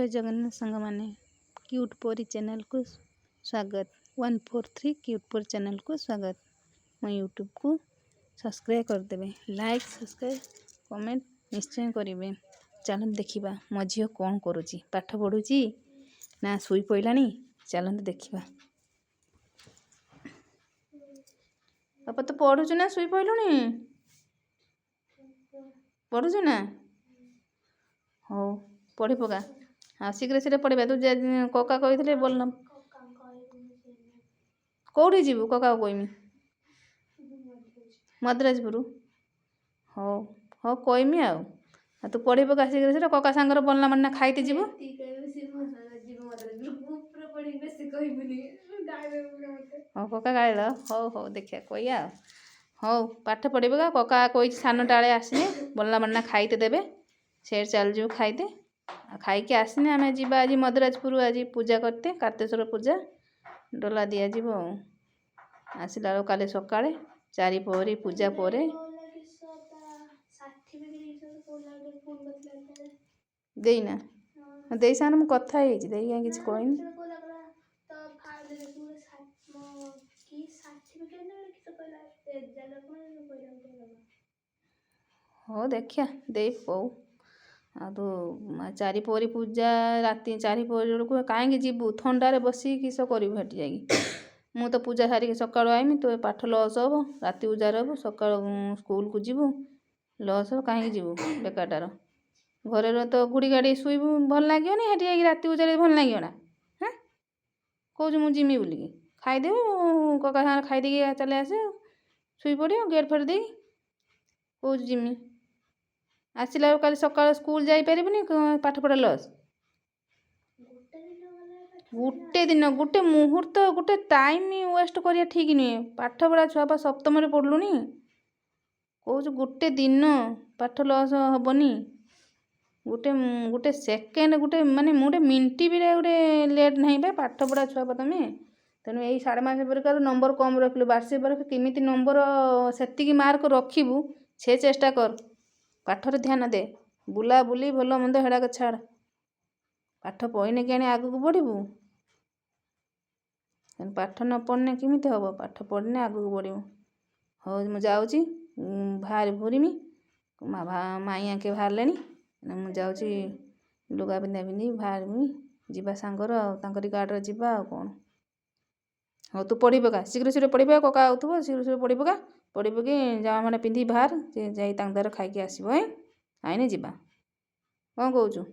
जय जगन्नाथ सांग माने क्यूट परी चैनल को स्वागत 143 क्यूट परी चैनल को स्वागत। मो यूट्यूब को सब्सक्राइब करदेवे, लाइक सब्सक्राइब कमेंट निश्चय करेंगे। चलते देखा मो झील कौन करुच्ची, पाठ पढ़ुची ना शुई पड़ानी। चलते देखा बापा तो पढ़ुचु ना शुई पड़लुनी, पढ़ुचु ना हो पढ़ी पका। हाँ शीघ्र शीघ्र पढ़ा। तू कका कही बोल कौटी जीवु कका कहमी मद्राजपुर। हो हो कहमी आ तू पढ़ी पका शीघ्र शीघ्र। कका सांगर बोलना मन खाई जीवु। हाँ कका गाइल हो हो देखिया कहिया हो पाठ पढ़ी पका। कका कही सान टाले आसने बोलना मन खाईते देवे से चल जीव खाईते। खाई आसने आम जा आज मद्राजपुर आज पूजा करते कार्तेश्वर पूजा डोला दिया जीव। आसला बेलू काली सका 4 पहरी पूजा पर देना दे सामने मुझे कथा दे किसी कहनी। हो देखिया दे पौ आ तो 4 पहरी पूजा राति 4 पहरी बेलू कहीं जीवु थंडारे बस किस करू हेटी जा। मु तो पूजा सारिक सका आईमी तो पाठ लस हम राति उजार हम सका स्कूल को जीवु लस हम कहीं जीवु बेकारटार। घरे तो घुड़ी गाड़ी शुईबु भल लगे हेटी राति उजार भल लगे ना। हाँ कौच मुझे जिमी बोलिकी खाईदेव कका सागर खाईदे चले आसे शुई पड़ गेट फेट दे कौच जिमी। आसला काली सका स्कूल जापरिबनी पाठ पढ़ा लस। गोटे दिन गोटे मुहूर्त गोटे टाइम वेस्ट करिया ठीक नुहे। पाठ पढ़ा छुआ सप्तम पढ़लुनी कौच गोटे दिन पाठ लस हेनी। गोटे गोटे सेकेंड गोटे माने गोटे मिनट भी गोटे लेट नहीं बे पाठ पढ़ा छुआ तुम। तेणु यही 6.5 मास पर नंबर कम रखिलु बार्षिक पर केमी नंबर से मार्क रखिबू से चेष्टा कर। पाठर ध्यान दे बुला बुली भल मंद हेड़ाक छाड़। पाठ पढ़ने कि आगे को बढ़ू। पाठ न पढ़ने केमी हम पाठ पढ़ने आगे बढ़ू। हो मुझे जाऊँगी बाहर भूरीमी माई आके बाहर मुझे जाऊँगी लुगा पिंधा पिंधि बाहरमी जीवा सांगर गाड़े जीवा कौन। हो तू पढ़ी पका शीघ्र शीघ्र पढ़ी पका। कका आउथबो शीघ्र शीघ्र पढ़ी पका। पढ़ी पकी जामा मैंने पिंधि बाहर जा खाई आसब आईने जीवा कौन कहूँ।